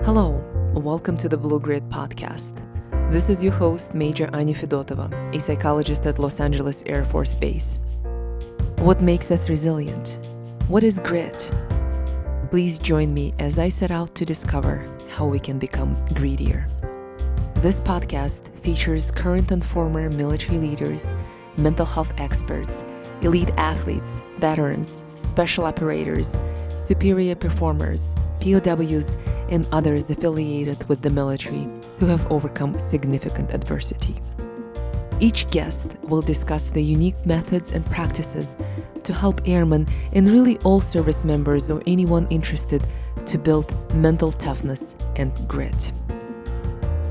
Hello, welcome to the Blue Grid podcast. This is your host, Major Anya Fedotova, a psychologist at Los Angeles Air Force Base. What makes us resilient? What is grit? Please join me as I set out to discover how we can become greedier. This podcast features current and former military leaders, mental health experts, elite athletes, veterans, special operators, superior performers, POWs, and others affiliated with the military who have overcome significant adversity. Each guest will discuss the unique methods and practices to help airmen and really all service members or anyone interested to build mental toughness and grit.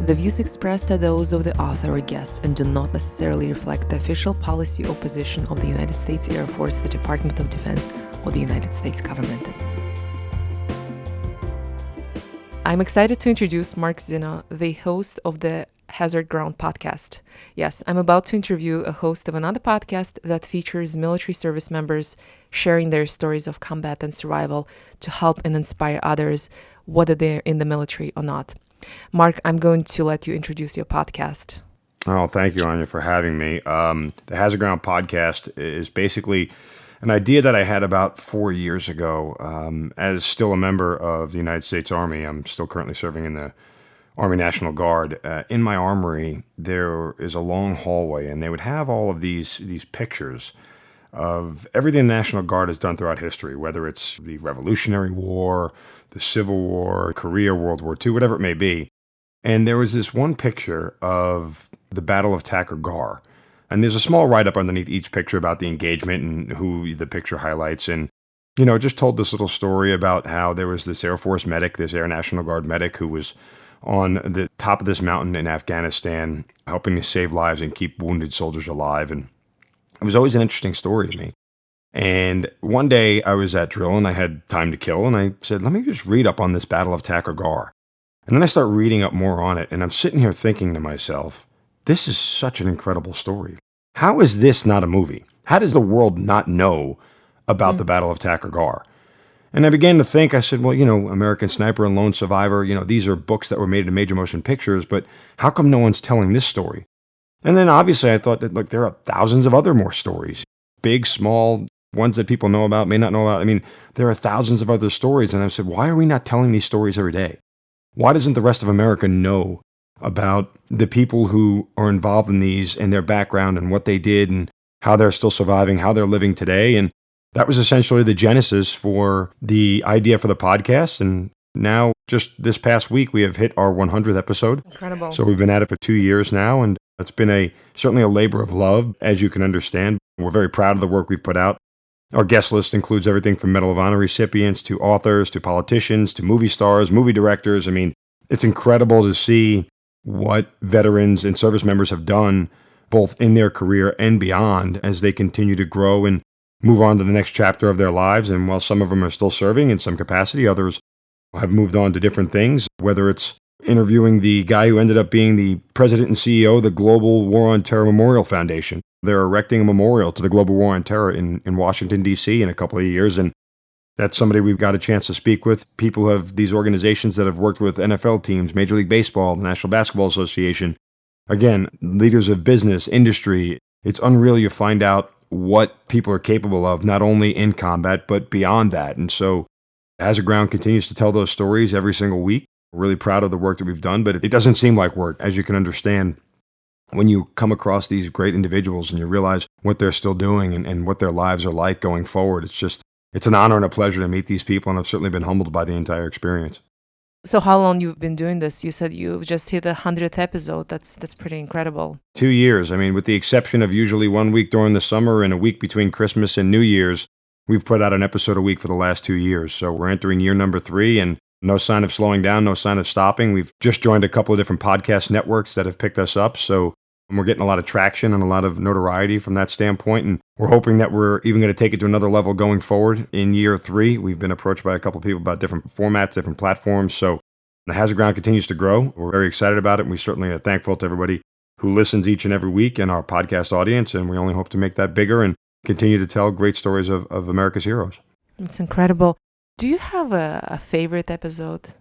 The views expressed are those of the author or guest and do not necessarily reflect the official policy or position of the United States Air Force, the Department of Defense, or the United States government. I'm excited to introduce Mark Zinno, the host of the Hazard Ground podcast. Yes, I'm about to interview a host of another podcast that features military service members sharing their stories of combat and survival to help and inspire others, whether they're in the military or not. Mark, I'm going to let you introduce your podcast. Oh, thank you, Anya, for having me. The Hazard Ground podcast is basically an idea that I had about 4 years ago. As still a member of the United States Army, I'm still currently serving in the Army National Guard. In my armory, there is a long hallway, and they would have all of these pictures of everything the National Guard has done throughout history, whether it's the Revolutionary War, the Civil War, Korea, World War II, whatever it may be. And there was this one picture of the Battle of Takur Ghar. And there's a small write-up underneath each picture about the engagement and who the picture highlights. And, it just told this little story about how there was this Air Force medic, this Air National Guard medic, who was on the top of this mountain in Afghanistan, helping to save lives and keep wounded soldiers alive. And it was always an interesting story to me. And one day I was at drill and I had time to kill. And I said, let me just read up on this Battle of Takur Ghar. And then I start reading up more on it. And I'm sitting here thinking to myself, this is such an incredible story. How is this not a movie? How does the world not know about the Battle of Takur Ghar? And I began to think, I said, well, American Sniper and Lone Survivor, these are books that were made into major motion pictures, but how come no one's telling this story? And then obviously I thought that, look, there are thousands of other more stories, big, small, ones that people know about, may not know about. I mean, there are thousands of other stories. And I said, why are we not telling these stories every day? Why doesn't the rest of America know about the people who are involved in these and their background and what they did and how they're still surviving, how they're living today? And that was essentially the genesis for the idea for the podcast. And now, just this past week, we have hit our 100th episode. Incredible. So we've been at it for 2 years now, and it's been certainly a labor of love, as you can understand. We're very proud of the work we've put out. Our guest list includes everything from Medal of Honor recipients to authors to politicians to movie stars, movie directors. I mean, it's incredible to see what veterans and service members have done, both in their career and beyond, as they continue to grow and move on to the next chapter of their lives. And while some of them are still serving in some capacity, others have moved on to different things, whether it's interviewing the guy who ended up being the president and CEO of the Global War on Terror Memorial Foundation. They're erecting a memorial to the Global War on Terror in Washington, D.C. in a couple of years. And that's somebody we've got a chance to speak with. People have these organizations that have worked with NFL teams, Major League Baseball, the National Basketball Association. Again, leaders of business, industry. It's unreal you find out what people are capable of, not only in combat, but beyond that. And so Hazard Ground continues to tell those stories every single week. We're really proud of the work that we've done, but it doesn't seem like work, as you can understand. When you come across these great individuals and you realize what they're still doing and what their lives are like going forward, it's an honor and a pleasure to meet these people, and I've certainly been humbled by the entire experience. So how long you've been doing this? You said you've just hit the 100th episode. That's pretty incredible. 2 years. I mean, with the exception of usually 1 week during the summer and a week between Christmas and New Year's, we've put out an episode a week for the last 2 years. So we're entering year number 3 and no sign of slowing down, no sign of stopping. We've just joined a couple of different podcast networks that have picked us up. So we're getting a lot of traction and a lot of notoriety from that standpoint. And we're hoping that we're even going to take it to another level going forward in year 3. We've been approached by a couple of people about different formats, different platforms. So the Hazard Ground continues to grow. We're very excited about it. And we certainly are thankful to everybody who listens each and every week in our podcast audience. And we only hope to make that bigger and continue to tell great stories of America's heroes. It's incredible. Do you have a favorite episode?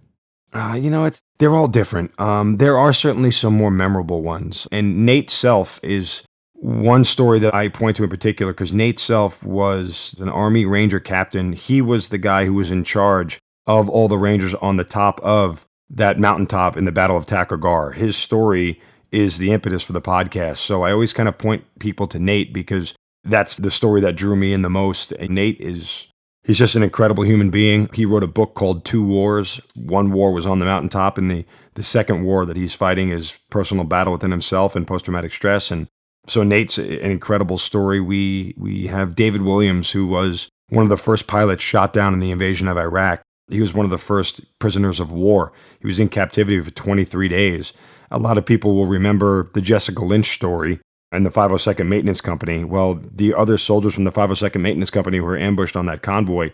They're all different. There are certainly some more memorable ones. And Nate Self is one story that I point to in particular because Nate Self was an Army Ranger captain. He was the guy who was in charge of all the Rangers on the top of that mountaintop in the Battle of Takur Ghar. His story is the impetus for the podcast. So I always kind of point people to Nate because that's the story that drew me in the most. And he's just an incredible human being. He wrote a book called Two Wars. One war was on the mountaintop, and the second war that he's fighting is personal battle within himself and post-traumatic stress. And so Nate's an incredible story. We have David Williams, who was one of the first pilots shot down in the invasion of Iraq. He was one of the first prisoners of war. He was in captivity for 23 days. A lot of people will remember the Jessica Lynch story and the 502nd Maintenance Company. Well, the other soldiers from the 502nd Maintenance Company who were ambushed on that convoy,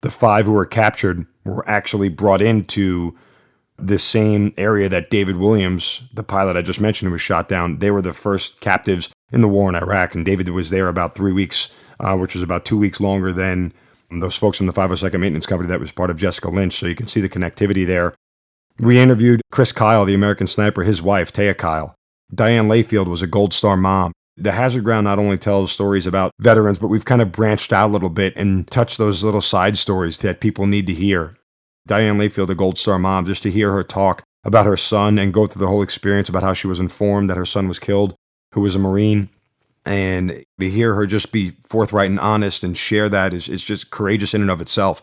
the 5 who were captured were actually brought into the same area that David Williams, the pilot I just mentioned, who was shot down. They were the first captives in the war in Iraq, and David was there about 3 weeks, which was about 2 weeks longer than those folks from the 502nd Maintenance Company that was part of Jessica Lynch. So you can see the connectivity there. We interviewed Chris Kyle, the American sniper, his wife, Taya Kyle. Diane Layfield was a Gold Star mom. The Hazard Ground not only tells stories about veterans, but we've kind of branched out a little bit and touched those little side stories that people need to hear. Diane Layfield, a Gold Star mom, just to hear her talk about her son and go through the whole experience about how she was informed that her son was killed, who was a Marine, and to hear her just be forthright and honest and share that is just courageous in and of itself.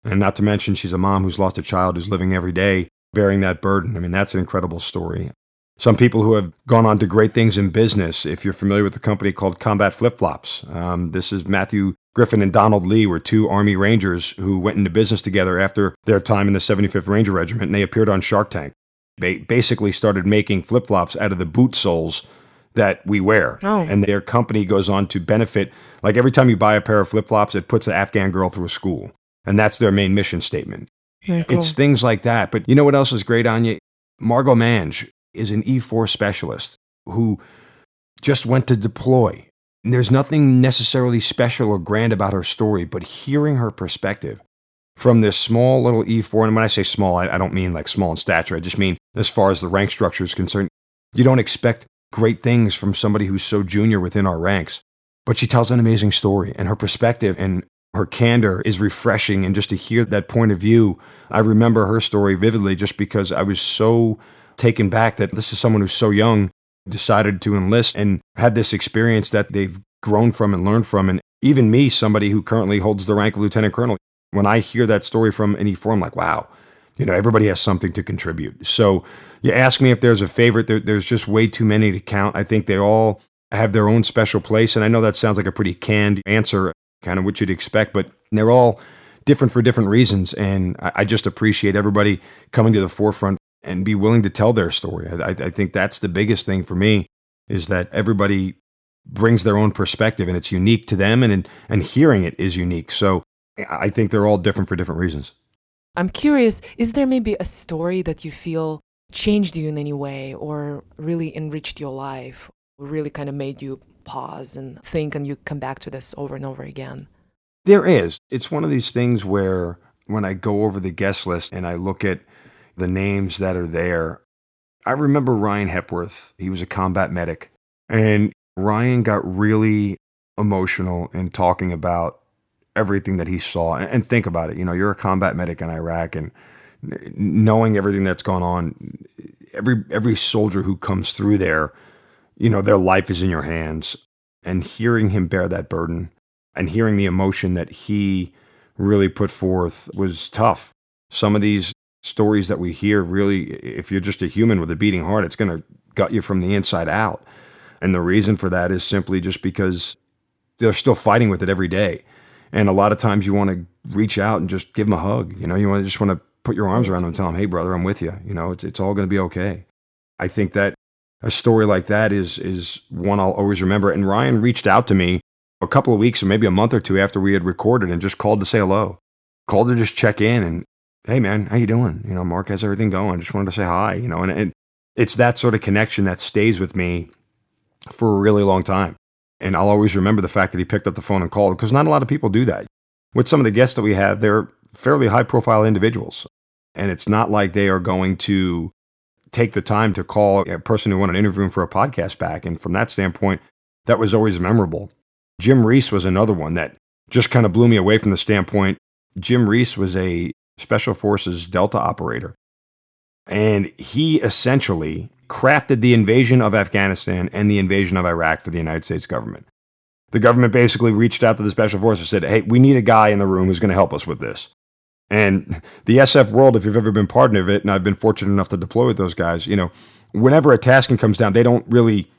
And not to mention, she's a mom who's lost a child who's living every day bearing that burden. I mean, that's an incredible story. Some people who have gone on to great things in business, if you're familiar with the company called Combat Flip-Flops, this is Matthew Griffin and Donald Lee were 2 Army Rangers who went into business together after their time in the 75th Ranger Regiment, and they appeared on Shark Tank. They basically started making flip-flops out of the boot soles that we wear. Oh. And their company goes on to benefit. Like every time you buy a pair of flip-flops, it puts an Afghan girl through a school. And that's their main mission statement. Very cool. It's things like that. But you know what else is great, Anya? Margot Mange is an E4 specialist who just went to deploy. And there's nothing necessarily special or grand about her story, but hearing her perspective from this small little E4, and when I say small, I don't mean like small in stature. I just mean as far as the rank structure is concerned. You don't expect great things from somebody who's so junior within our ranks. But she tells an amazing story, and her perspective and her candor is refreshing. And just to hear that point of view, I remember her story vividly just because I was so taken back that this is someone who's so young, decided to enlist and had this experience that they've grown from and learned from. And even me, somebody who currently holds the rank of lieutenant colonel, when I hear that story from an E4, I'm like, wow, everybody has something to contribute. So you ask me if there's a favorite, there's just way too many to count. I think they all have their own special place. And I know that sounds like a pretty canned answer, kind of what you'd expect, but they're all different for different reasons. And I just appreciate everybody coming to the forefront and be willing to tell their story. I think that's the biggest thing for me, is that everybody brings their own perspective and it's unique to them, and hearing it is unique. So I think they're all different for different reasons. I'm curious, is there maybe a story that you feel changed you in any way or really enriched your life, really kind of made you pause and think and you come back to this over and over again? There is. It's one of these things where when I go over the guest list and I look at the names that are there, I remember Ryan Hepworth. He was a combat medic, and Ryan got really emotional in talking about everything that he saw. And think about it, you're a combat medic in Iraq, and knowing everything that's gone on, every soldier who comes through there, their life is in your hands. And hearing him bear that burden and hearing the emotion that he really put forth was tough. Some of these stories that we hear, really, if you're just a human with a beating heart, it's going to gut you from the inside out. And the reason for that is simply just because they're still fighting with it every day. And a lot of times you want to reach out and just give them a hug. You just want to put your arms around them and tell them, hey, brother, I'm with you. It's all going to be okay. I think that a story like that is one I'll always remember. And Ryan reached out to me a couple of weeks or maybe a month or two after we had recorded and just called to say hello. Called to just check in and, hey, man, how you doing? Mark, how's everything going? Just wanted to say hi, and it's that sort of connection that stays with me for a really long time. And I'll always remember the fact that he picked up the phone and called, because not a lot of people do that. With some of the guests that we have, they're fairly high-profile individuals. And it's not like they are going to take the time to call a person who wanted to interview him for a podcast back. And from that standpoint, that was always memorable. Jim Reese was another one that just kind of blew me away from the standpoint. Jim Reese was a Special Forces Delta operator. And he essentially crafted the invasion of Afghanistan and the invasion of Iraq for the United States government. The government basically reached out to the Special Forces and said, hey, we need a guy in the room who's going to help us with this. And the SF world, if you've ever been part of it, and I've been fortunate enough to deploy with those guys, whenever a tasking comes down, they don't really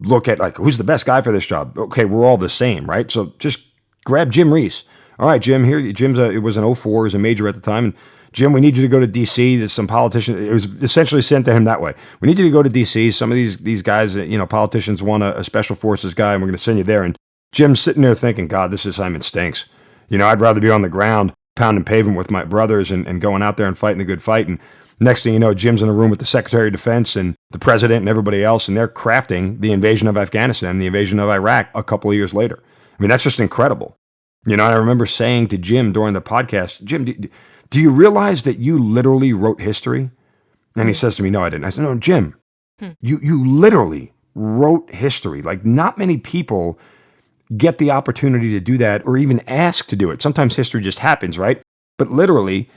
look at like, who's the best guy for this job? Okay, we're all the same, right? So just grab Jim Reese. All right, Jim, here, it was an 04, he was a major at the time. And Jim, we need you to go to D.C. There's some politicians. It was essentially sent to him that way. We need you to go to D.C. Some of these guys, politicians want a special forces guy, and we're going to send you there. And Jim's sitting there thinking, God, this assignment stinks. I'd rather be on the ground pounding pavement with my brothers and going out there and fighting a good fight. And next thing you know, Jim's in a room with the Secretary of Defense and the President and everybody else, and they're crafting the invasion of Afghanistan and the invasion of Iraq a couple of years later. I mean, that's just incredible. I remember saying to Jim during the podcast, Jim, do you realize that you literally wrote history? And he says to me, no, I didn't. I said, no, Jim, you literally wrote history. Like, not many people get the opportunity to do that or even ask to do it. Sometimes history just happens, right? But literally,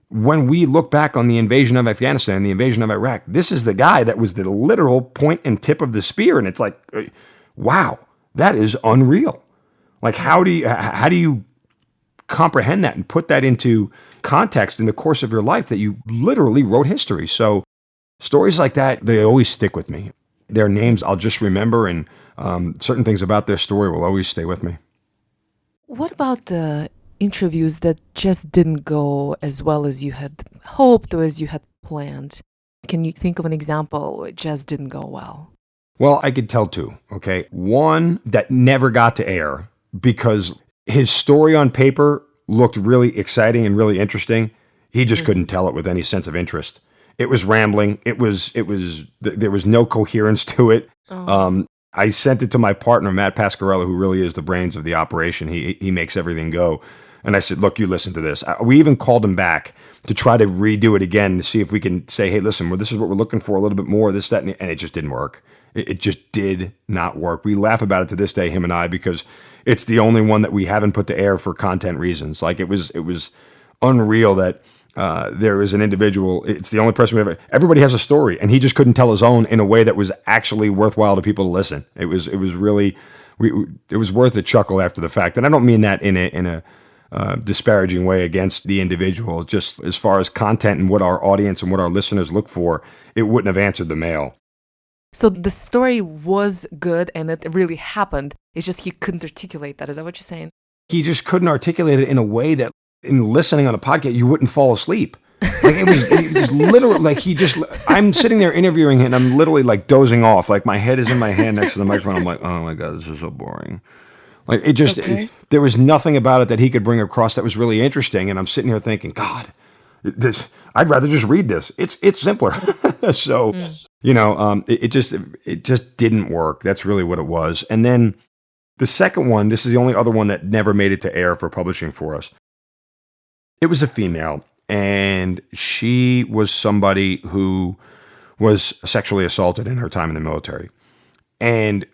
when we look back on the invasion of Afghanistan, the invasion of Iraq, this is the guy that was the literal point and tip of the spear. And it's like, wow, that is unreal. Like, how do you comprehend that and put that into context in the course of your life that you literally wrote history? So stories like that, they always stick with me. Their names I'll just remember, and certain things about their story will always stay with me. What about the interviews that just didn't go as well as you had hoped or as you had planned? Can you think of an example where it just didn't go well? Well, I could tell two, okay? One that never got to air because his story on paper looked really exciting and really interesting. He just couldn't tell it with any sense of interest. It was rambling. There was no coherence to it. I sent it to my partner, Matt Pasquarello, who really is the brains of the operation. He makes everything go. And I said, look, you listen to this. We even called him back to try to redo it again to see if we can say, hey, listen, this is what we're looking for, a little bit more, this, that, and it just didn't work. It just did not work. We laugh about it to this day, him and I, because it's the only one that we haven't put to air for content reasons. Like, it was unreal that there was an individual. It's the only person we ever. Everybody has a story, and he just couldn't tell his own in a way that was actually worthwhile to people to listen. It was really, it was worth a chuckle after the fact, and I don't mean that in a disparaging way against the individual. Just as far as content and what our audience and what our listeners look for, it wouldn't have answered the mail. So the story was good and it really happened. It's just he couldn't articulate that. Is that what you're saying? He just couldn't articulate it in a way that, in listening on a podcast, you wouldn't fall asleep. Like, it was literally like I'm sitting there interviewing him and I'm literally like dozing off. Like, my head is in my hand next to the microphone. I'm like, oh my God, this is so boring. Like, it just, there was nothing about it that he could bring across that was really interesting. And I'm sitting here thinking, God, I'd rather just read this. It's simpler. So, it just didn't work. That's really what it was. And then the second one, this is the only other one that never made it to air for publishing for us. It was a female, and she was somebody who was sexually assaulted in her time in the military. And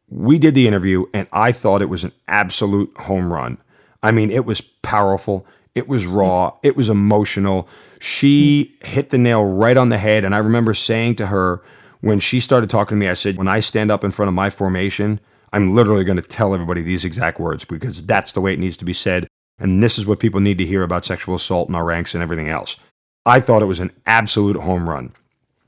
we did the interview, and I thought it was an absolute home run. I mean, it was powerful. It was raw. It was emotional. She hit the nail right on the head. And I remember saying to her, when she started talking to me, I said, when I stand up in front of my formation, I'm literally going to tell everybody these exact words, because that's the way it needs to be said. And this is what people need to hear about sexual assault in our ranks and everything else. I thought it was an absolute home run.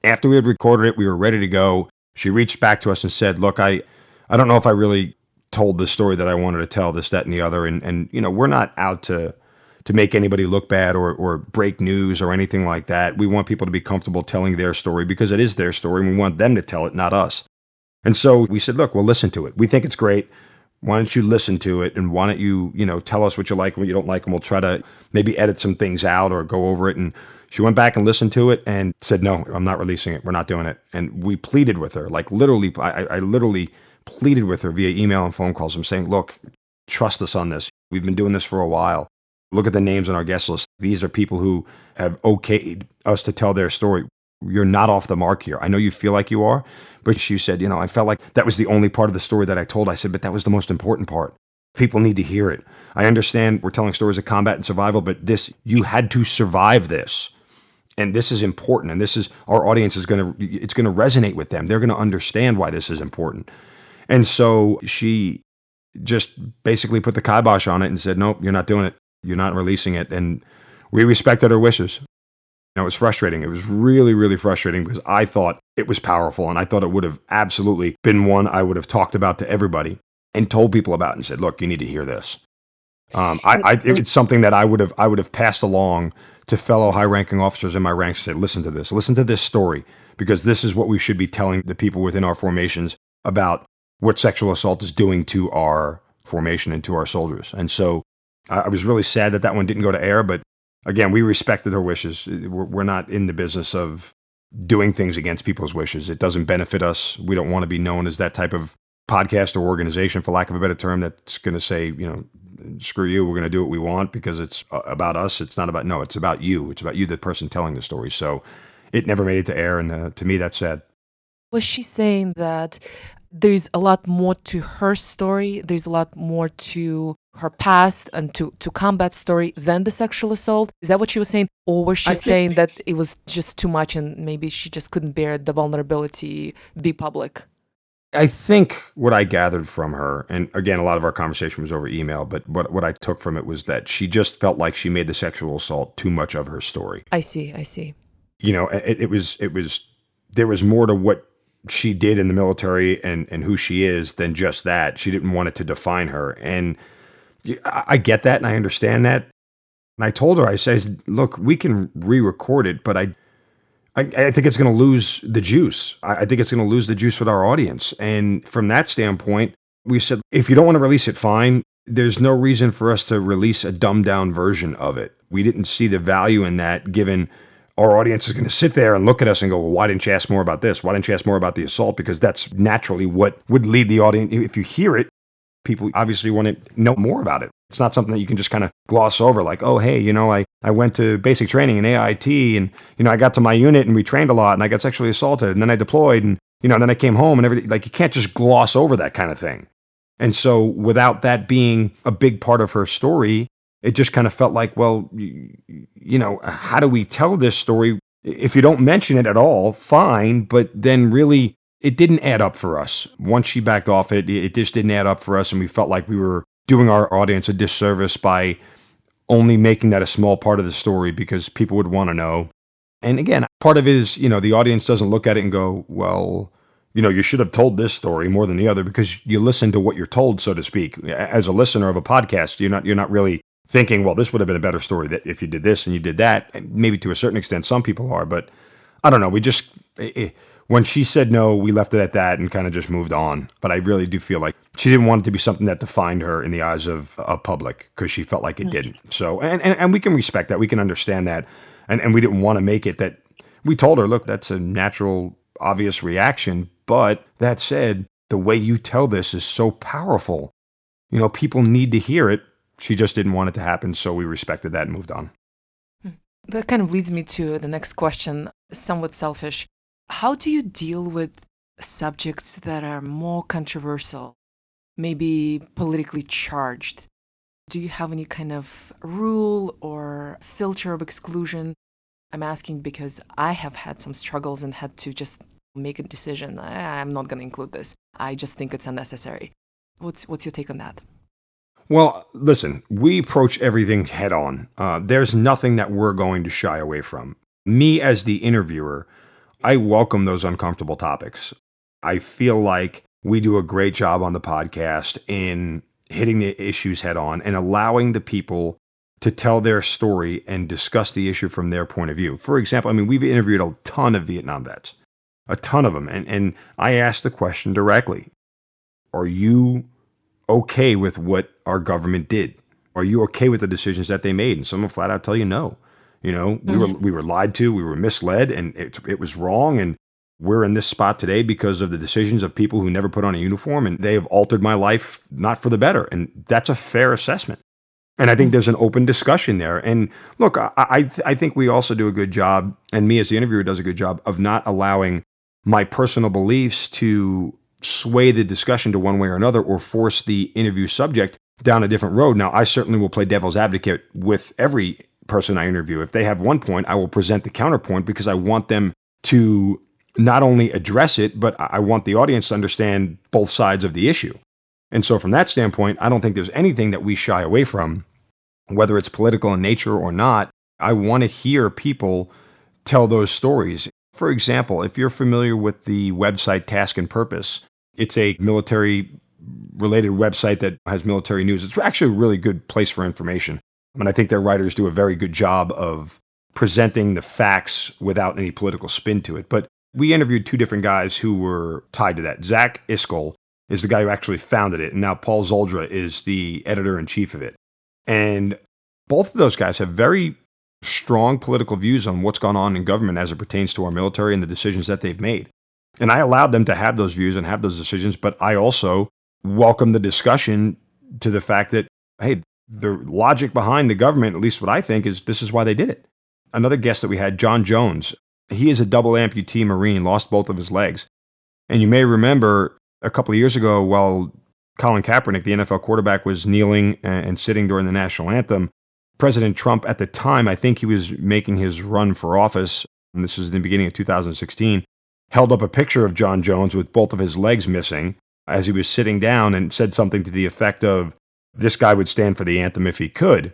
After we had recorded it, we were ready to go. She reached back to us and said, look, I don't know if I really told the story that I wanted to tell, this, that, and the other. And we're not out to make anybody look bad or break news or anything like that. We want people to be comfortable telling their story because it is their story, and we want them to tell it, not us. And so we said, look, we'll listen to it. We think it's great. Why don't you listen to it, and why don't you, tell us what you like and what you don't like, and we'll try to maybe edit some things out or go over it. And she went back and listened to it and said, no, I'm not releasing it. We're not doing it. And we pleaded with her, like literally, I literally pleaded with her via email and phone calls. I'm saying, look, trust us on this. We've been doing this for a while. Look at the names on our guest list. These are people who have okayed us to tell their story. You're not off the mark here. I know you feel like you are, but she said, I felt like that was the only part of the story that I told. I said, but that was the most important part. People need to hear it. I understand we're telling stories of combat and survival, but you had to survive this. And this is important. And our audience it's going to resonate with them. They're going to understand why this is important. And so she just basically put the kibosh on it and said, nope, you're not doing it. You're not releasing it. And we respected her wishes. It was frustrating. It was really, really frustrating because I thought it was powerful and I thought it would have absolutely been one I would have talked about to everybody and told people about and said, look, you need to hear this. It's something that I would have passed along to fellow high-ranking officers in my ranks and said, listen to this story, because this is what we should be telling the people within our formations about what sexual assault is doing to our formation and to our soldiers. And so I was really sad that one didn't go to air, but again, we respected her wishes. We're not in the business of doing things against people's wishes. It doesn't benefit us. We don't want to be known as that type of podcast or organization, for lack of a better term, that's going to say, screw you, we're going to do what we want because it's about us. It's not about, no, it's about you. It's about you, the person telling the story. So it never made it to air. And to me, that's sad. Was she saying that there's a lot more to her story, there's a lot more to her past and to combat story than the sexual assault? Is that what she was saying? Or was she saying that it was just too much and maybe she just couldn't bear the vulnerability be public? I think what I gathered from her, and again, a lot of our conversation was over email, but what I took from it was that she just felt like she made the sexual assault too much of her story. I see. It was there was more to what she did in the military and who she is than just that. She didn't want it to define her. And I get that and I understand that. And I told her, I said, look, we can re-record it, but I think it's going to lose the juice. I think it's going to lose the juice with our audience. And from that standpoint, we said, if you don't want to release it, fine. There's no reason for us to release a dumbed down version of it. We didn't see the value in that, given our audience is going to sit there and look at us and go, well, why didn't you ask more about this? Why didn't you ask more about the assault? Because that's naturally what would lead the audience. If you hear it, people obviously want to know more about it. It's not something that you can just kind of gloss over like, oh, hey, I went to basic training in AIT and, I got to my unit and we trained a lot and I got sexually assaulted and then I deployed and, then I came home and everything. Like, you can't just gloss over that kind of thing. And so without that being a big part of her story, it just kind of felt like, well, how do we tell this story? If you don't mention it at all, fine. But then really, it didn't add up for us. Once she backed off it just didn't add up for us. And we felt like we were doing our audience a disservice by only making that a small part of the story because people would want to know. And again, part of it is, the audience doesn't look at it and go, well, you should have told this story more than the other because you listen to what you're told, so to speak. As a listener of a podcast, you're not really thinking, well, this would have been a better story that if you did this and you did that. And maybe to a certain extent, some people are, but I don't know. We just, when she said no, we left it at that and kind of just moved on. But I really do feel like she didn't want it to be something that defined her in the eyes of a public because she felt like it didn't. So, and we can respect that. We can understand that. And we didn't want to make it that we told her, look, that's a natural, obvious reaction. But that said, the way you tell this is so powerful. People need to hear it. She just didn't want it to happen, so we respected that and moved on. That kind of leads me to the next question, somewhat selfish. How do you deal with subjects that are more controversial, maybe politically charged? Do you have any kind of rule or filter of exclusion? I'm asking because I have had some struggles and had to just make a decision. I'm not going to include this. I just think it's unnecessary. What's your take on that? Well, listen, we approach everything head on. There's nothing that we're going to shy away from. Me as the interviewer, I welcome those uncomfortable topics. I feel like we do a great job on the podcast in hitting the issues head on and allowing the people to tell their story and discuss the issue from their point of view. For example, we've interviewed a ton of Vietnam vets, a ton of them. And I asked the question directly, are you okay with what our government did? Are you okay with the decisions that they made? And some will flat out tell you no. We were lied to, we were misled, and it was wrong. And we're in this spot today because of the decisions of people who never put on a uniform, and they have altered my life, not for the better. And that's a fair assessment. And I think there's an open discussion there. And look, I think we also do a good job, and me as the interviewer does a good job of not allowing my personal beliefs to sway the discussion to one way or another or force the interview subject down a different road. Now, I certainly will play devil's advocate with every person I interview. If they have one point, I will present the counterpoint because I want them to not only address it, but I want the audience to understand both sides of the issue. And so from that standpoint, I don't think there's anything that we shy away from, whether it's political in nature or not. I want to hear people tell those stories. For example, if you're familiar with the website Task and Purpose, it's a military-related website that has military news. It's actually a really good place for information. I mean, I think their writers do a very good job of presenting the facts without any political spin to it. But we interviewed two different guys who were tied to that. Zach Iskol is the guy who actually founded it, and now Paul Zoldra is the editor-in-chief of it. And both of those guys have very strong political views on what's gone on in government as it pertains to our military and the decisions that they've made. And I allowed them to have those views and have those decisions, but I also welcome the discussion to the fact that, hey, the logic behind the government, at least what I think, is this is why they did it. Another guest that we had, John Jones, he is a double amputee Marine, lost both of his legs. And you may remember a couple of years ago, while Colin Kaepernick, the NFL quarterback, was kneeling and sitting during the national anthem, President Trump at the time, I think he was making his run for office, and this was in the beginning of 2016, held up a picture of John Jones with both of his legs missing as he was sitting down and said something to the effect of, this guy would stand for the anthem if he could.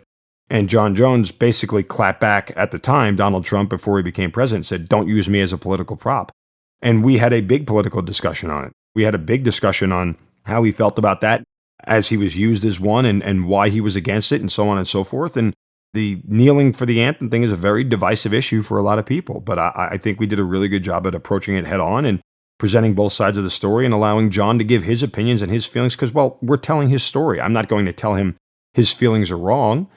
And John Jones basically clapped back at the time, Donald Trump, before he became president, said, don't use me as a political prop. And we had a big political discussion on it. We had a big discussion on how he felt about that as he was used as one and why he was against it and so on and so forth. And the kneeling for the anthem thing is a very divisive issue for a lot of people. But I think we did a really good job at approaching it head on and presenting both sides of the story and allowing John to give his opinions and his feelings because, well, we're telling his story. I'm not going to tell him his feelings are wrong.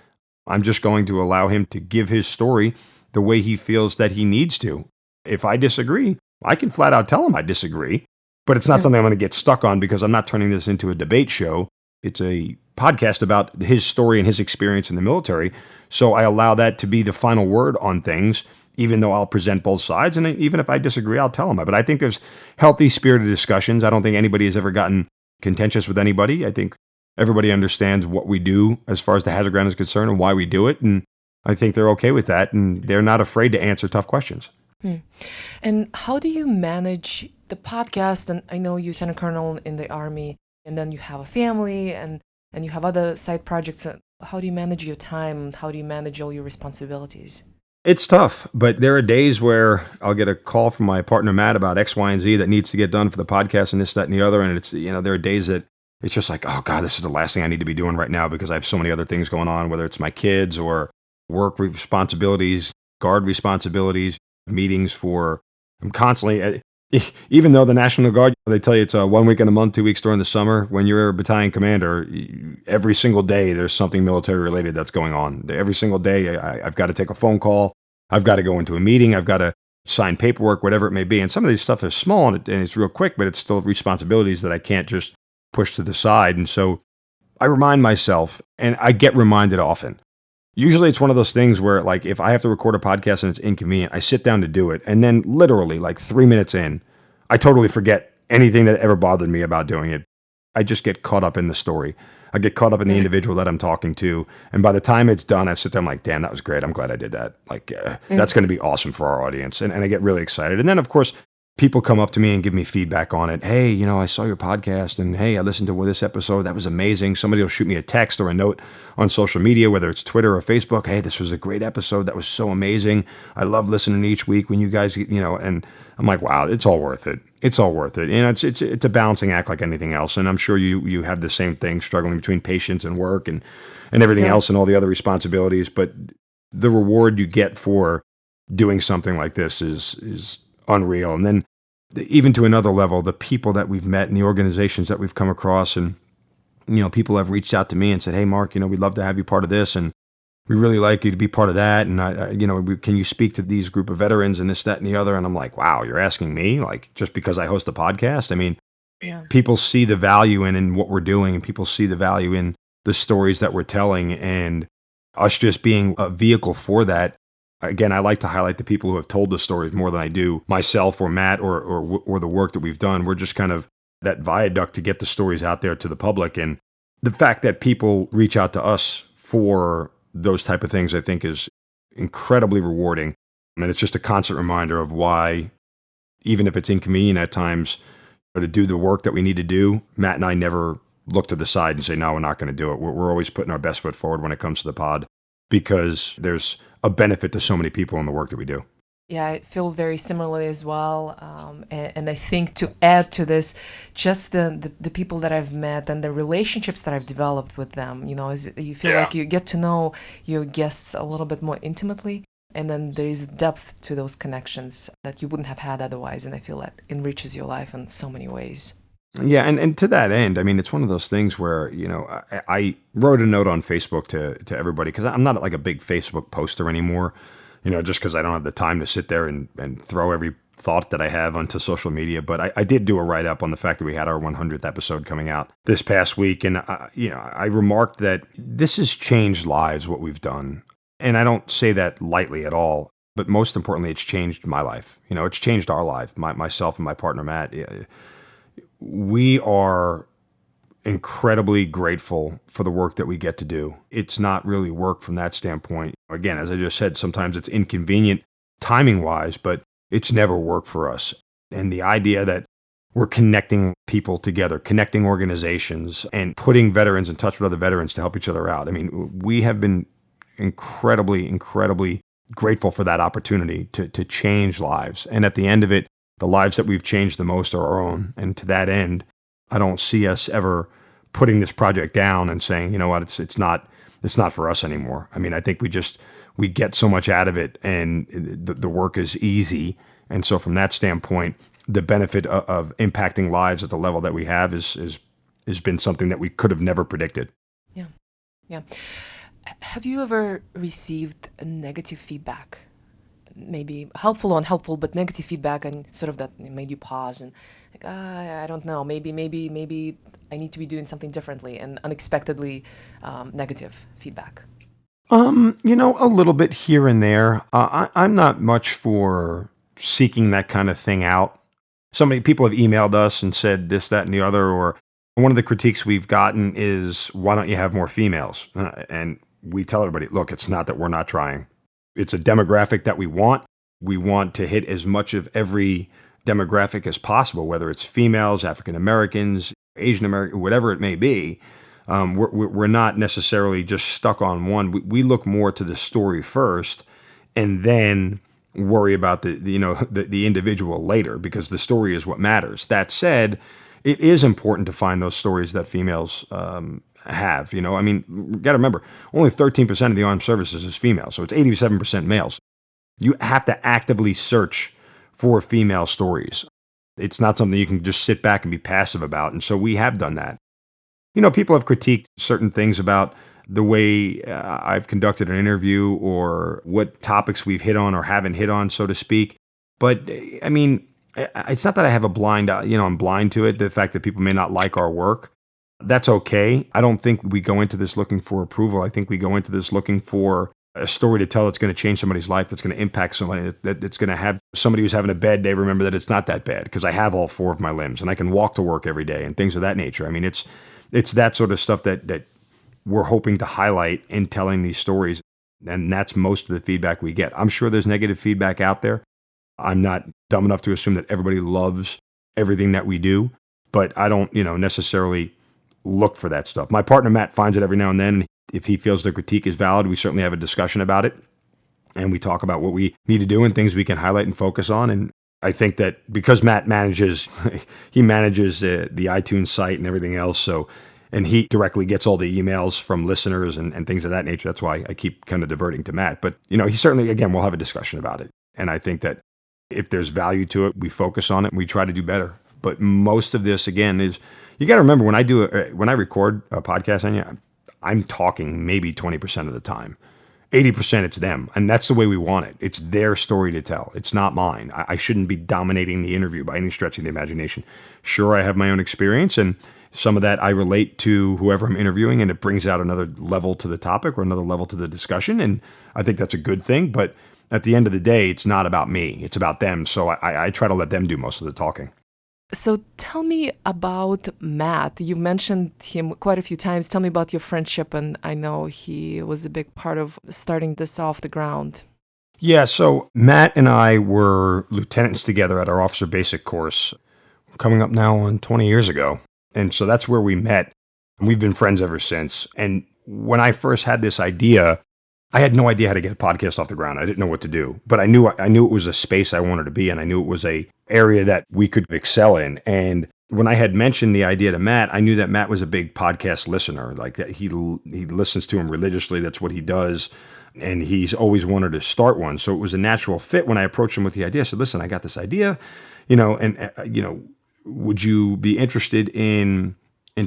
I'm just going to allow him to give his story the way he feels that he needs to. If I disagree, I can flat out tell him I disagree, but it's not something I'm going to get stuck on because I'm not turning this into a debate show. It's a podcast about his story and his experience in the military. So I allow that to be the final word on things, even though I'll present both sides. And even if I disagree, I'll tell him. But I think there's healthy, spirited discussions. I don't think anybody has ever gotten contentious with anybody. I think everybody understands what we do as far as the hazard ground is concerned and why we do it. And I think they're okay with that. And they're not afraid to answer tough questions. And how do you manage the podcast? And I know you're Lieutenant Colonel in the Army, and then you have a family and you have other side projects. How do you manage your time? How do you manage all your responsibilities? It's tough, but there are days where I'll get a call from my partner, Matt, about X, Y, and Z that needs to get done for the podcast and this, that, and the other. And it's, there are days that it's just like, oh God, this is the last thing I need to be doing right now because I have so many other things going on, whether it's my kids or work responsibilities, guard responsibilities, meetings for, I'm constantly, even though the National Guard, they tell you it's 1 week in a month, 2 weeks during the summer, when you're a battalion commander, every single day there's something military related that's going on. Every single day I've got to take a phone call, I've got to go into a meeting, I've got to sign paperwork, whatever it may be. And some of these stuff is small and it's real quick, but it's still responsibilities that I can't just push to the side. And so I remind myself, and I get reminded often. Usually it's one of those things where, like, if I have to record a podcast and it's inconvenient, I sit down to do it. And then literally, like 3 minutes in, I totally forget anything that ever bothered me about doing it. I just get caught up in the story. I get caught up in the individual that I'm talking to. And by the time it's done, I sit there, I'm like, damn, that was great. I'm glad I did that. Like, that's going to be awesome for our audience. And I get really excited. And then, of course, people come up to me and give me feedback on it. Hey, I saw your podcast and hey, I listened to this episode. That was amazing. Somebody will shoot me a text or a note on social media, whether it's Twitter or Facebook. Hey, this was a great episode. That was so amazing. I love listening each week when you guys, and I'm like, wow, it's all worth it. It's all worth it. And it's a balancing act like anything else. And I'm sure you have the same thing, struggling between patience and work and everything else and all the other responsibilities. But the reward you get for doing something like this is unreal. And then even to another level, the people that we've met and the organizations that we've come across, and people have reached out to me and said, hey, Mark, we'd love to have you part of this, and we really like you to be part of that, and can you speak to these group of veterans and this, that, and the other? And I'm like, wow, you're asking me, like, just because I host a podcast? I mean, people see the value in what we're doing, and people see the value in the stories that we're telling, and us just being a vehicle for that. Again, I like to highlight the people who have told the stories more than I do myself or Matt or the work that we've done. We're just kind of that viaduct to get the stories out there to the public. And the fact that people reach out to us for those type of things, I think, is incredibly rewarding. I mean, it's just a constant reminder of why, even if it's inconvenient at times, to do the work that we need to do, Matt and I never look to the side and say, no, we're not going to do it. We're always putting our best foot forward when it comes to the pod, because there's a benefit to so many people in the work that we do. Yeah, I feel very similarly as well. And I think to add to this, just the people that I've met and the relationships that I've developed with them, you feel like you get to know your guests a little bit more intimately. And then there is depth to those connections that you wouldn't have had otherwise. And I feel that enriches your life in so many ways. Yeah, and to that end, I mean, it's one of those things where, I wrote a note on Facebook to everybody, because I'm not like a big Facebook poster anymore, just because I don't have the time to sit there and throw every thought that I have onto social media. But I did do a write-up on the fact that we had our 100th episode coming out this past week. And, I remarked that this has changed lives, what we've done. And I don't say that lightly at all. But most importantly, it's changed my life. It's changed our life, myself and my partner, Matt. We are incredibly grateful for the work that we get to do. It's not really work from that standpoint. Again, as I just said, sometimes it's inconvenient timing-wise, but it's never work for us. And the idea that we're connecting people together, connecting organizations, and putting veterans in touch with other veterans to help each other out. I mean, we have been incredibly, incredibly grateful for that opportunity to change lives. And at the end of it, the lives that we've changed the most are our own. And to that end, I don't see us ever putting this project down and saying, you know what, it's not for us anymore. I mean, I think we get so much out of it, and the work is easy. And so from that standpoint, the benefit of impacting lives at the level that we have has been something that we could have never predicted. Yeah. Yeah. Have you ever received negative feedback? Maybe helpful or unhelpful, but negative feedback, and sort of that made you pause and like, I don't know, maybe I need to be doing something differently, and unexpectedly negative feedback. A little bit here and there. I'm not much for seeking that kind of thing out. So many people have emailed us and said this, that, and the other, or one of the critiques we've gotten is, why don't you have more females? And we tell everybody, look, it's not that we're not trying. It's a demographic that we want. We want to hit as much of every demographic as possible, whether it's females, African Americans, Asian American, whatever it may be. We're not necessarily just stuck on one. We look more to the story first, and then worry about the individual later, because the story is what matters. That said, it is important to find those stories that females have. I mean, you got to remember, only 13% of the armed services is female, so it's 87% males. You have to actively search for female stories. It's not something you can just sit back and be passive about, and so we have done that. People have critiqued certain things about the way I've conducted an interview, or what topics we've hit on or haven't hit on, so to speak. But, I mean, it's not that I have a blind, I'm blind to it, the fact that people may not like our work. That's okay. I don't think we go into this looking for approval. I think we go into this looking for a story to tell that's going to change somebody's life, that's going to impact somebody, that's going to have somebody who's having a bad day remember that it's not that bad, because I have all 4 of my limbs and I can walk to work every day and things of that nature. I mean, it's that sort of stuff that we're hoping to highlight in telling these stories, and that's most of the feedback we get. I'm sure there's negative feedback out there. I'm not dumb enough to assume that everybody loves everything that we do, but I don't, necessarily look for that stuff. My partner, Matt, finds it every now and then. If he feels the critique is valid, we certainly have a discussion about it, and we talk about what we need to do and things we can highlight and focus on. And I think that because Matt manages the iTunes site and everything else, and he directly gets all the emails from listeners and things of that nature. That's why I keep kind of diverting to Matt. But, he certainly, again, we'll have a discussion about it. And I think that if there's value to it, we focus on it and we try to do better. But most of this, again, is, you got to remember, when I record a podcast, I'm talking maybe 20% of the time. 80% it's them. And that's the way we want it. It's their story to tell. It's not mine. I shouldn't be dominating the interview by any stretch of the imagination. Sure, I have my own experience, and some of that I relate to whoever I'm interviewing, and it brings out another level to the topic or another level to the discussion. And I think that's a good thing. But at the end of the day, it's not about me. It's about them. So I try to let them do most of the talking. So tell me about Matt. You mentioned him quite a few times. Tell me about your friendship. And I know he was a big part of starting this off the ground. Yeah, so Matt and I were lieutenants together at our officer basic course coming up now on 20 years ago. And so that's where we met. And we've been friends ever since. And when I first had this idea, I had no idea how to get a podcast off the ground. I didn't know what to do, but I knew it was a space I wanted to be in. I knew it was a area that we could excel in. And when I had mentioned the idea to Matt, I knew that Matt was a big podcast listener. Like that, he listens to them religiously. That's what he does. And he's always wanted to start one. So it was a natural fit when I approached him with the idea. I said, listen, I got this idea, would you be interested in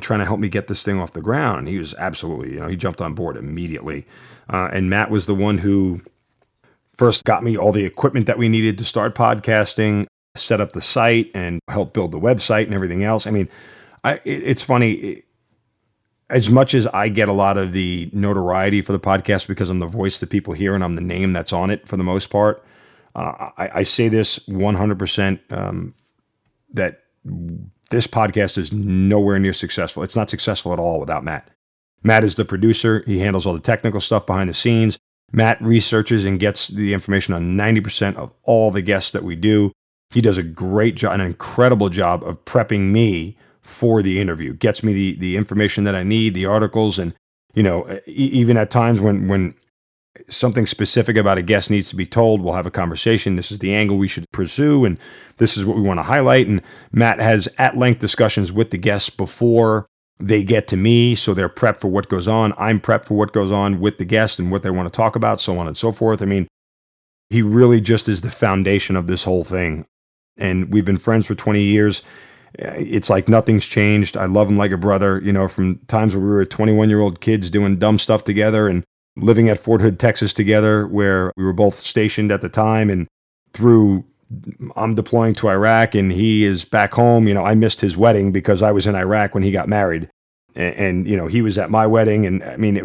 trying to help me get this thing off the ground? And he was absolutely, he jumped on board immediately. And Matt was the one who first got me all the equipment that we needed to start podcasting, set up the site, and help build the website and everything else. I mean, it's funny. As much as I get a lot of the notoriety for the podcast because I'm the voice that people hear and I'm the name that's on it for the most part, I say this 100% that this podcast is nowhere near successful. It's not successful at all without Matt. Matt is the producer. He handles all the technical stuff behind the scenes. Matt researches and gets the information on 90% of all the guests that we do. He does a great job, an incredible job of prepping me for the interview. Gets me the information that I need, the articles, and even at times when something specific about a guest needs to be told, we'll have a conversation. This is the angle we should pursue, and this is what we want to highlight. And Matt has at-length discussions with the guests before they get to me, so they're prepped for what goes on. I'm prepped for what goes on with the guest and what they want to talk about, so on and so forth. I mean, he really just is the foundation of this whole thing. And we've been friends for 20 years. It's like nothing's changed. I love him like a brother, from times where we were 21-year-old kids doing dumb stuff together and living at Fort Hood, Texas together, where we were both stationed at the time, and through I'm deploying to Iraq and he is back home. I missed his wedding because I was in Iraq when he got married, and he was at my wedding. And I mean,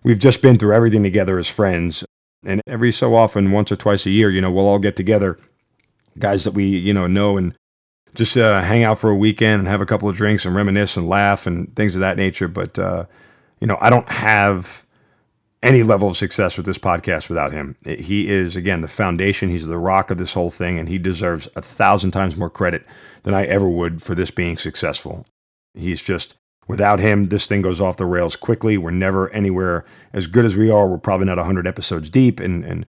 we've just been through everything together as friends. And every so often, once or twice a year, we'll all get together, guys that we, know, and just hang out for a weekend and have a couple of drinks and reminisce and laugh and things of that nature. But, I don't have any level of success with this podcast without him. He is, again, the foundation. He's the rock of this whole thing, and he deserves 1,000 times more credit than I ever would for this being successful. He's just, without him, this thing goes off the rails quickly. We're never anywhere as good as we are. We're probably not 100 episodes deep. And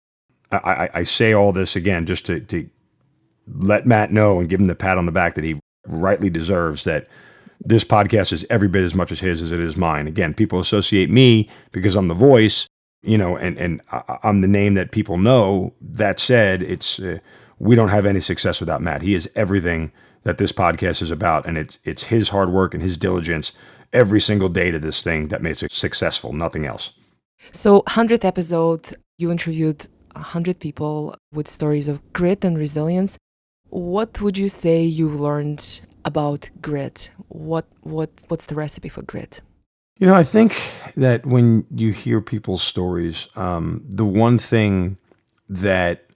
I say all this, again, just to let Matt know and give him the pat on the back that he rightly deserves, that this podcast is every bit as much as his as it is mine. Again, people associate me because I'm the voice, and I'm the name that people know. That said, we don't have any success without Matt. He is everything that this podcast is about, and it's his hard work and his diligence every single day to this thing that makes it successful, nothing else. So 100th episode, you interviewed 100 people with stories of grit and resilience. What would you say you've learned about grit? What's the recipe for grit? I think that when you hear people's stories, the one thing that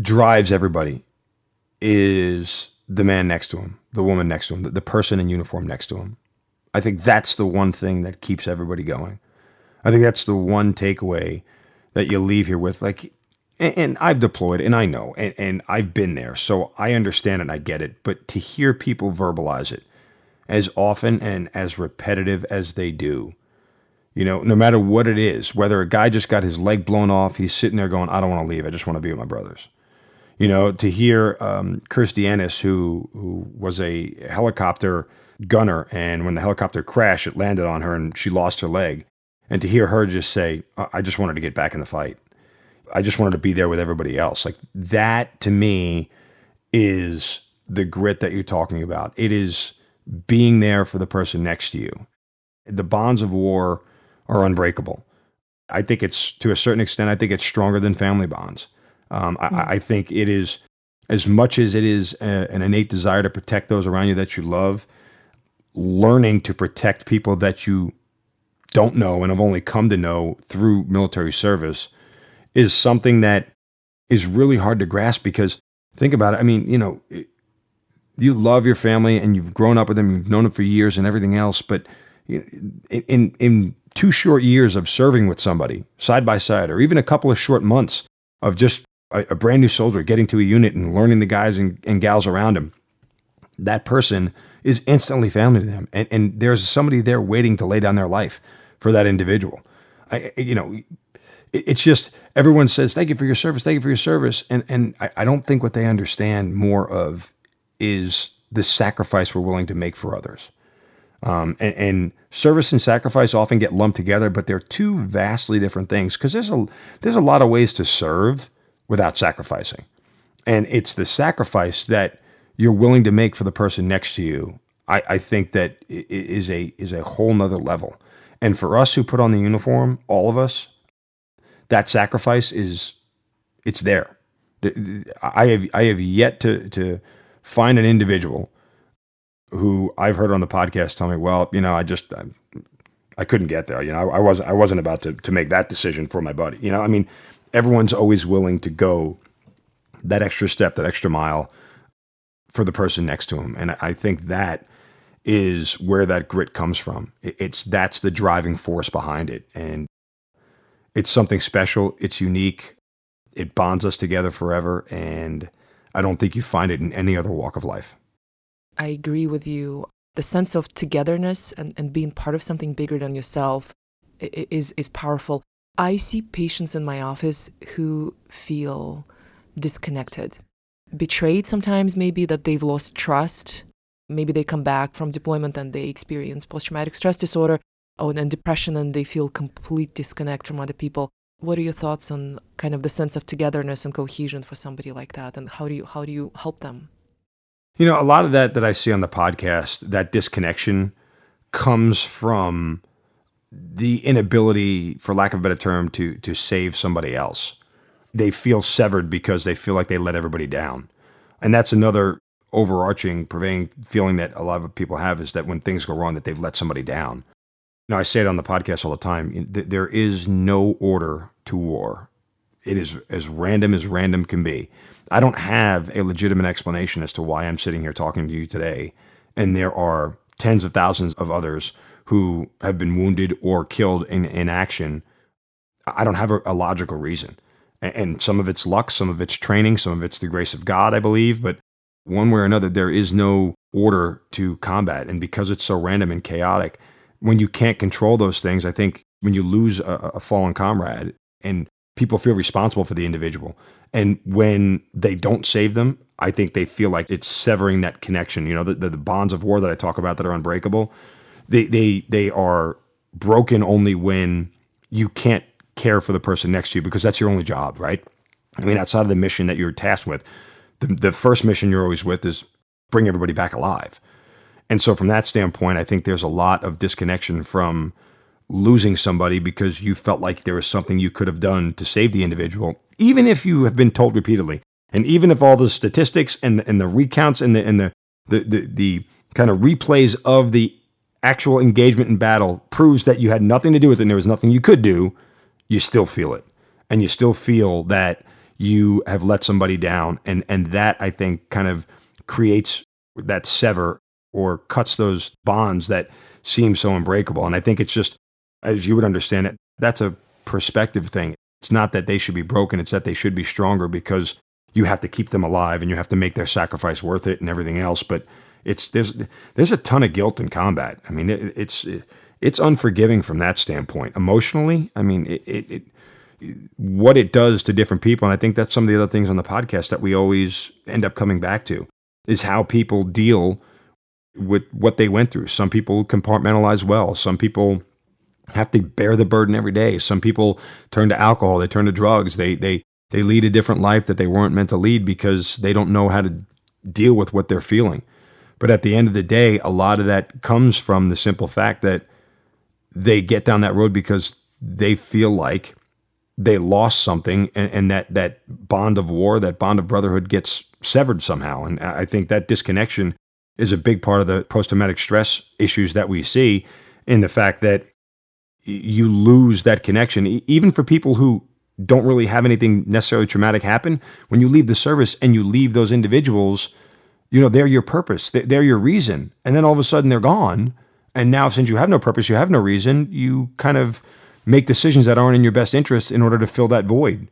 drives everybody is the man next to him, the woman next to him, the person in uniform next to him. I think that's the one thing that keeps everybody going. I think that's the one takeaway that you leave here with. Like, and I've deployed, and I know, and I've been there, so I understand and I get it. But to hear people verbalize it as often and as repetitive as they do, no matter what it is, whether a guy just got his leg blown off, he's sitting there going, I don't want to leave, I just want to be with my brothers. To hear Kirstie Ennis, who was a helicopter gunner, and when the helicopter crashed, it landed on her and she lost her leg. And to hear her just say, I just wanted to get back in the fight. I just wanted to be there with everybody else. Like, that to me is the grit that you're talking about. It is being there for the person next to you. The bonds of war are unbreakable. I think it's, to a certain extent, I think it's stronger than family bonds. I think it is, as much as it is an innate desire to protect those around you that you love, learning to protect people that you don't know and have only come to know through military service is something that is really hard to grasp, because think about it. I mean, you love your family and you've grown up with them, you've known them for years and everything else, but in 2 short years of serving with somebody side by side, or even a couple of short months of just a brand new soldier getting to a unit and learning the guys and gals around him, that person is instantly family to them. And there's somebody there waiting to lay down their life for that individual. It's just, everyone says, thank you for your service, thank you for your service. And I don't think what they understand more of is the sacrifice we're willing to make for others. And service and sacrifice often get lumped together, but they're two vastly different things, because there's a lot of ways to serve without sacrificing. And it's the sacrifice that you're willing to make for the person next to you, I think that is a whole nother level. And for us who put on the uniform, all of us, that sacrifice it's there. I have yet to find an individual who I've heard on the podcast tell me, well, I couldn't get there. I wasn't about to make that decision for my buddy. Everyone's always willing to go that extra step, that extra mile for the person next to him. And I think that is where that grit comes from. That's the driving force behind it. And it's something special. It's unique. It bonds us together forever. And I don't think you find it in any other walk of life. I agree with you. The sense of togetherness and being part of something bigger than yourself is powerful. I see patients in my office who feel disconnected, betrayed sometimes, maybe that they've lost trust. Maybe they come back from deployment and they experience post-traumatic stress disorder and depression, and they feel complete disconnect from other people. What are your thoughts on kind of the sense of togetherness and cohesion for somebody like that, and how do you help them? A lot of that I see on the podcast, that disconnection comes from the inability, for lack of a better term, to save somebody else. They feel severed because they feel like they let everybody down. And that's another overarching, pervading feeling that a lot of people have, is that when things go wrong, that they've let somebody down. I say it on the podcast all the time. There is no order to war. It is as random can be. I don't have a legitimate explanation as to why I'm sitting here talking to you today, and there are tens of thousands of others who have been wounded or killed in action. I don't have a logical reason. And some of it's luck, some of it's training, some of it's the grace of God, I believe. But one way or another, there is no order to combat. And because it's so random and chaotic, when you can't control those things, I think when you lose a fallen comrade and people feel responsible for the individual, and when they don't save them, I think they feel like it's severing that connection. The bonds of war that I talk about that are unbreakable, they are broken only when you can't care for the person next to you, because that's your only job, right? Outside of the mission that you're tasked with, the first mission you're always with is bring everybody back alive. And so from that standpoint, I think there's a lot of disconnection from losing somebody because you felt like there was something you could have done to save the individual, even if you have been told repeatedly, and even if all the statistics and the recounts and the kind of replays of the actual engagement in battle proves that you had nothing to do with it and there was nothing you could do, you still feel it. And you still feel that you have let somebody down. And that, I think, kind of creates that sever or cuts those bonds that seem so unbreakable. And I think it's just, as you would understand it, that's a perspective thing. It's not that they should be broken, it's that they should be stronger, because you have to keep them alive and you have to make their sacrifice worth it and everything else. But there's a ton of guilt in combat. It's unforgiving from that standpoint. Emotionally, what it does to different people, and I think that's some of the other things on the podcast that we always end up coming back to, is how people deal with what they went through. Some people compartmentalize well. Some people have to bear the burden every day. Some people turn to alcohol. They turn to drugs. They lead a different life that they weren't meant to lead because they don't know how to deal with what they're feeling. But at the end of the day, a lot of that comes from the simple fact that they get down that road because they feel like they lost something, and that bond of war, that bond of brotherhood gets severed somehow. And I think that disconnection is a big part of the post-traumatic stress issues that we see, in the fact that you lose that connection. Even for people who don't really have anything necessarily traumatic happen, when you leave the service and you leave those individuals, they're your purpose, they're your reason. And then all of a sudden they're gone. And now, since you have no purpose, you have no reason, you kind of make decisions that aren't in your best interest in order to fill that void.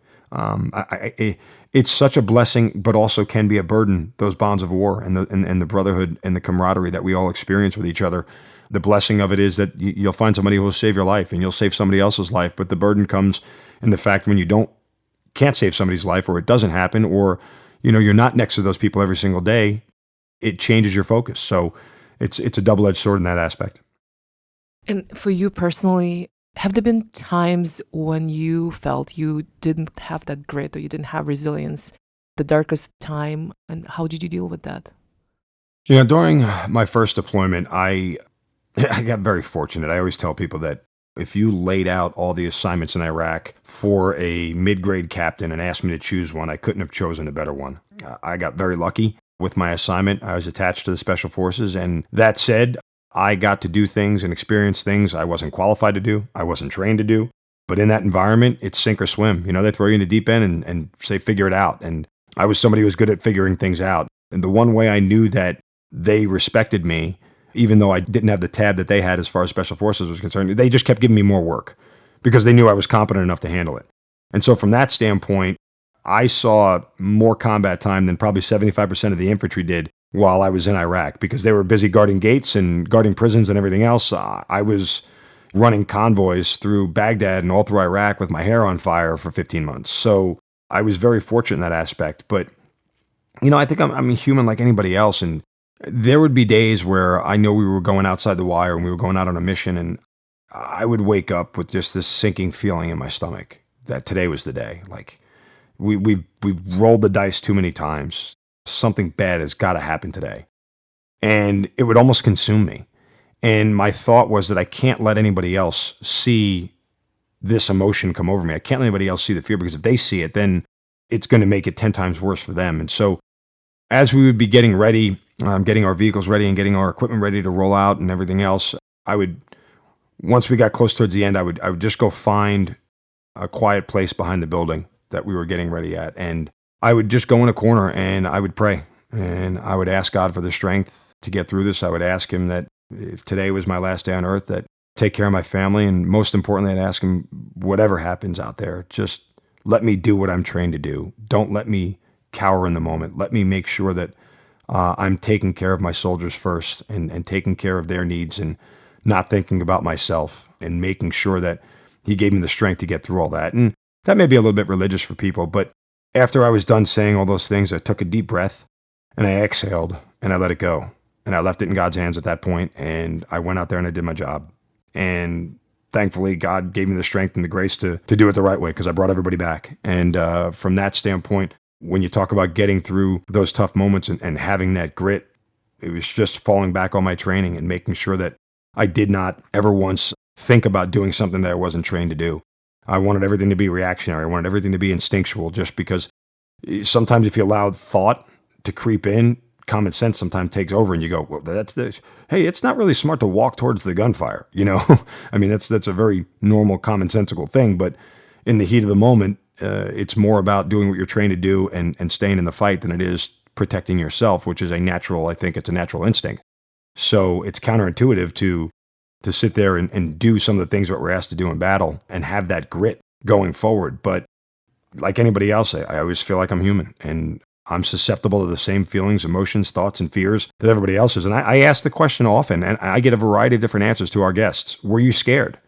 It's such a blessing, but also can be a burden, those bonds of war and the brotherhood and the camaraderie that we all experience with each other. The blessing of it is that you'll find somebody who will save your life and you'll save somebody else's life. But the burden comes in the fact when you can't save somebody's life, or it doesn't happen, or you're not next to those people every single day, it changes your focus. So it's a double-edged sword in that aspect. And for you personally, have there been times when you felt you didn't have that grit or you didn't have resilience, the darkest time, and how did you deal with that? During my first deployment, I got very fortunate. I always tell people that if you laid out all the assignments in Iraq for a mid-grade captain and asked me to choose one, I couldn't have chosen a better one. I got very lucky with my assignment. I was attached to the Special Forces, and that said, I got to do things and experience things I wasn't qualified to do, I wasn't trained to do. But in that environment, it's sink or swim. They throw you in the deep end and say, figure it out. And I was somebody who was good at figuring things out. And the one way I knew that they respected me, even though I didn't have the tab that they had as far as Special Forces was concerned, they just kept giving me more work because they knew I was competent enough to handle it. And so from that standpoint, I saw more combat time than probably 75% of the infantry did while I was in Iraq, because they were busy guarding gates and guarding prisons and everything else. I was running convoys through Baghdad and all through Iraq with my hair on fire for 15 months. So I was very fortunate in that aspect. But, I think I'm a human like anybody else. And there would be days where I know we were going outside the wire and we were going out on a mission, and I would wake up with just this sinking feeling in my stomach that today was the day. Like, we've rolled the dice too many times. Something bad has got to happen today. And it would almost consume me. And my thought was that I can't let anybody else see this emotion come over me. I can't let anybody else see the fear, because if they see it, then it's going to make it 10 times worse for them. And so as we would be getting ready, getting our vehicles ready and getting our equipment ready to roll out and everything else, once we got close towards the end, I would just go find a quiet place behind the building that we were getting ready at. And I would just go in a corner and I would pray, and I would ask God for the strength to get through this. I would ask him that if today was my last day on earth, that take care of my family. And most importantly, I'd ask him, whatever happens out there, just let me do what I'm trained to do. Don't let me cower in the moment. Let me make sure that I'm taking care of my soldiers first and taking care of their needs and not thinking about myself, and making sure that he gave me the strength to get through all that. And that may be a little bit religious for people, but after I was done saying all those things, I took a deep breath and I exhaled and I let it go. And I left it in God's hands at that point, and I went out there and I did my job. And thankfully, God gave me the strength and the grace to do it the right way, because I brought everybody back. And from that standpoint, when you talk about getting through those tough moments and having that grit, it was just falling back on my training and making sure that I did not ever once think about doing something that I wasn't trained to do. I wanted everything to be reactionary. I wanted everything to be instinctual, just because sometimes if you allow thought to creep in, common sense sometimes takes over and you go, well, hey, it's not really smart to walk towards the gunfire. I mean, that's a very normal, commonsensical thing. But in the heat of the moment, it's more about doing what you're trained to do and staying in the fight than it is protecting yourself, which is I think it's a natural instinct. So it's counterintuitive to sit there and do some of the things that we're asked to do in battle and have that grit going forward. But like anybody else, I always feel like I'm human, and I'm susceptible to the same feelings, emotions, thoughts, and fears that everybody else is. And I ask the question often, and I get a variety of different answers to our guests. Were you scared?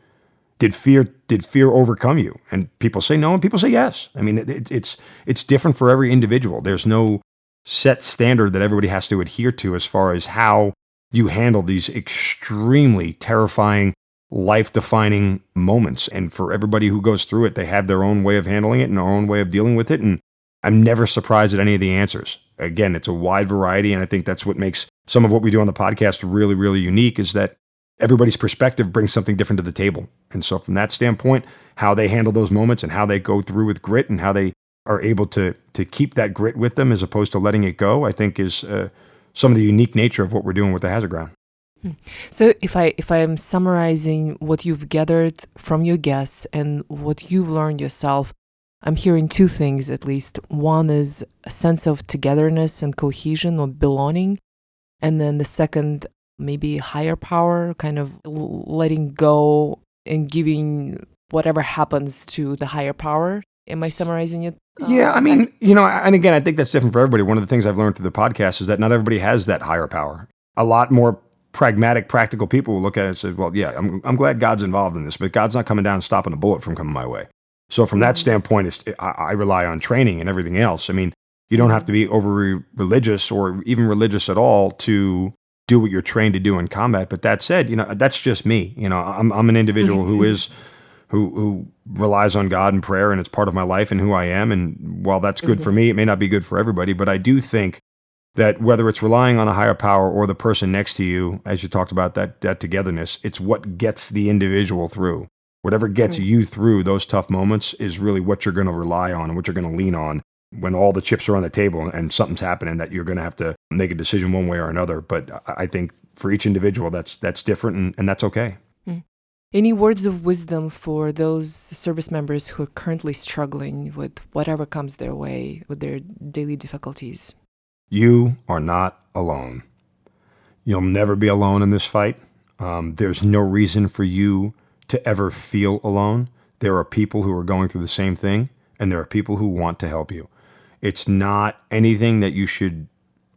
Did fear overcome you? And people say no, and people say yes. I mean, it's different for every individual. There's no set standard that everybody has to adhere to as far as how you handle these extremely terrifying, life-defining moments. And for everybody who goes through it, they have their own way of handling it and their own way of dealing with it. And I'm never surprised at any of the answers. Again, it's a wide variety, and I think that's what makes some of what we do on the podcast really, really unique, is that everybody's perspective brings something different to the table. And so from that standpoint, how they handle those moments and how they go through with grit and how they are able to keep that grit with them as opposed to letting it go, I think is some of the unique nature of what we're doing with the hazard ground. So if I am summarizing what you've gathered from your guests and what you've learned yourself, I'm hearing two things at least. One is a sense of togetherness and cohesion or belonging. And then the second, maybe higher power, kind of letting go and giving whatever happens to the higher power. Am I summarizing it? Yeah, I mean, and again, I think that's different for everybody. One of the things I've learned through the podcast is that not everybody has that higher power. A lot more pragmatic, practical people will look at it and say, well, yeah, I'm glad God's involved in this, but God's not coming down and stopping a bullet from coming my way. So from that standpoint, I rely on training and everything else. I mean, you don't have to be over religious or even religious at all to do what you're trained to do in combat. But that said, that's just me. I'm an individual who relies on God and prayer, and it's part of my life and who I am. And while that's good for me, it may not be good for everybody. But I do think that whether it's relying on a higher power or the person next to you, as you talked about that togetherness, it's what gets the individual through. Whatever gets you through those tough moments is really what you're going to rely on and what you're going to lean on when all the chips are on the table and something's happening that you're going to have to make a decision one way or another. But I think for each individual, that's different, and that's okay. Any words of wisdom for those service members who are currently struggling with whatever comes their way, with their daily difficulties? You are not alone. You'll never be alone in this fight. There's no reason for you to ever feel alone. There are people who are going through the same thing, and there are people who want to help you. It's not anything that you should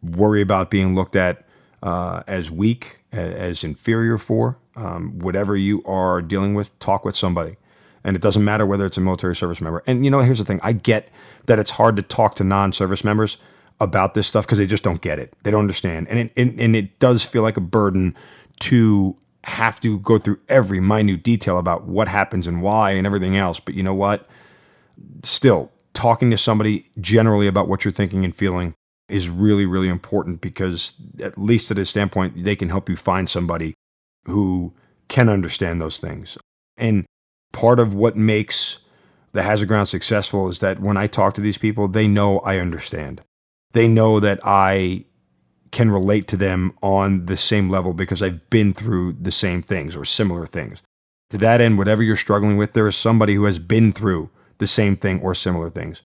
worry about being looked at as weak, as inferior for. Whatever you are dealing with, talk with somebody. And it doesn't matter whether it's a military service member. And here's the thing. I get that it's hard to talk to non-service members about this stuff because they just don't get it. They don't understand. And it does feel like a burden to have to go through every minute detail about what happens and why and everything else. But you know what? Still, talking to somebody generally about what you're thinking and feeling is really, really important, because at least at a standpoint, they can help you find somebody who can understand those things. And part of what makes the Hazard Ground successful is that when I talk to these people, they know I understand. They know that I can relate to them on the same level because I've been through the same things or similar things. To that end, whatever you're struggling with, there is somebody who has been through the same thing or similar things.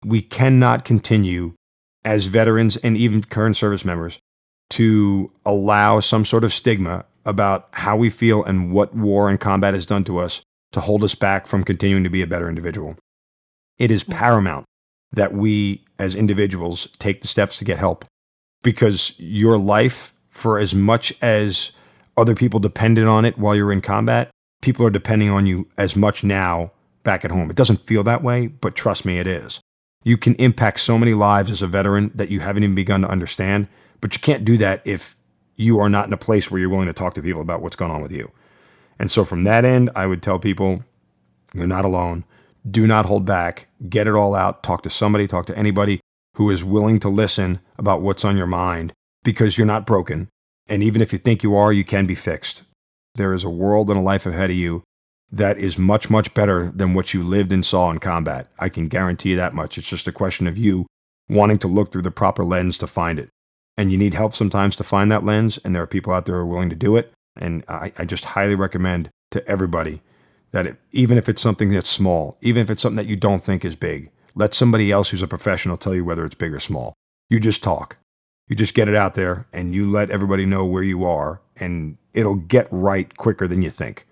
We cannot continue as veterans and even current service members to allow some sort of stigma about how we feel and what war and combat has done to us to hold us back from continuing to be a better individual. It is paramount that we as individuals take the steps to get help, because your life, for as much as other people depended on it while you're in combat, people are depending on you as much now back at home. It doesn't feel that way, but trust me, it is. You can impact so many lives as a veteran that you haven't even begun to understand, but you can't do that if you are not in a place where you're willing to talk to people about what's going on with you. And so from that end, I would tell people, you're not alone. Do not hold back. Get it all out. Talk to somebody, talk to anybody who is willing to listen about what's on your mind, because you're not broken. And even if you think you are, you can be fixed. There is a world and a life ahead of you that is much, much better than what you lived and saw in combat. I can guarantee you that much. It's just a question of you wanting to look through the proper lens to find it. And you need help sometimes to find that lens, and there are people out there who are willing to do it. And I just highly recommend to everybody that even if it's something that's small, even if it's something that you don't think is big, let somebody else who's a professional tell you whether it's big or small. You just talk. You just get it out there, and you let everybody know where you are, and it'll get right quicker than you think.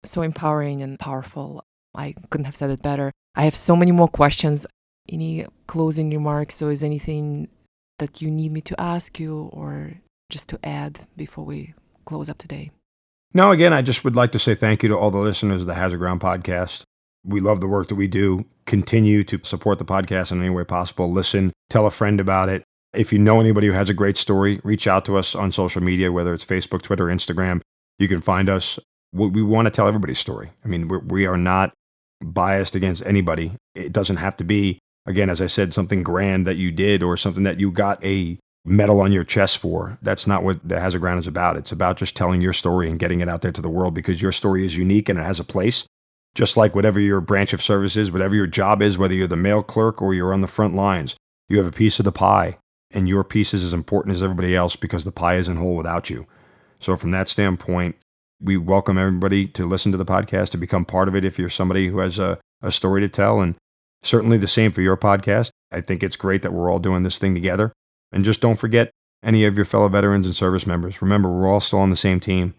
So empowering and powerful. I couldn't have said it better. I have so many more questions. Any closing remarks, or is anything that you need me to ask you or just to add before we close up today? No, again, I just would like to say thank you to all the listeners of the Hazard Ground podcast. We love the work that we do. Continue to support the podcast in any way possible. Listen, tell a friend about it. If you know anybody who has a great story, reach out to us on social media, whether it's Facebook, Twitter, Instagram. You can find us. We want to tell everybody's story. I mean, we are not biased against anybody. It doesn't have to be, again, as I said, something grand that you did or something that you got a medal on your chest for. That's not what the Hazard Ground is about. It's about just telling your story and getting it out there to the world, because your story is unique and it has a place. Just like whatever your branch of service is, whatever your job is, whether you're the mail clerk or you're on the front lines, you have a piece of the pie. and your piece is as important as everybody else because the pie isn't whole without you. So from that standpoint, we welcome everybody to listen to the podcast, to become part of it if you're somebody who has a story to tell, and certainly the same for your podcast. I think it's great that we're all doing this thing together. And just don't forget any of your fellow veterans and service members. Remember, we're all still on the same team.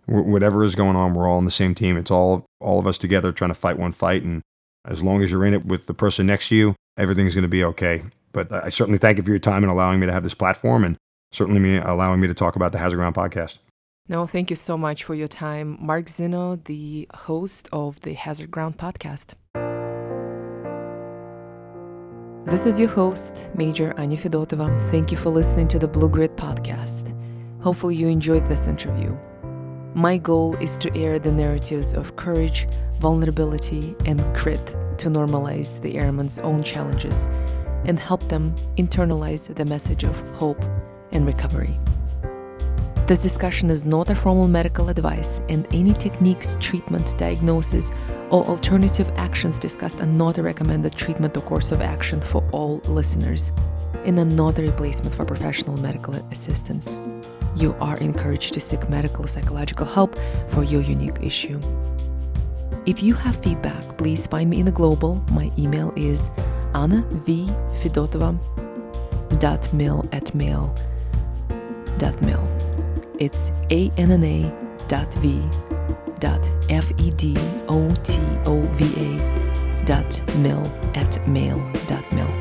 Whatever is going on, we're all on the same team. It's all of us together trying to fight one fight. And as long as you're in it with the person next to you, everything's going to be okay. But I certainly thank you for your time and allowing me to have this platform, and certainly me allowing me to talk about the Hazard Ground podcast. No, thank you so much for your time. Mark Zinno, the host of the Hazard Ground podcast. This is your host, Major Anya Fedotova. Thank you for listening to the Blue Grid podcast. Hopefully you enjoyed this interview. My goal is to air the narratives of courage, vulnerability, and grit to normalize the airman's own challenges and help them internalize the message of hope and recovery. This discussion is not a formal medical advice, and any techniques, treatment, diagnosis, or alternative actions discussed are not a recommended treatment or course of action for all listeners, and are not a replacement for professional medical assistance. You are encouraged to seek medical or psychological help for your unique issue. If you have feedback, please find me in the global. My email is anna.v.fedotova.mail@mail.mil. It's anna.v.fedotova.mil@mail.mil.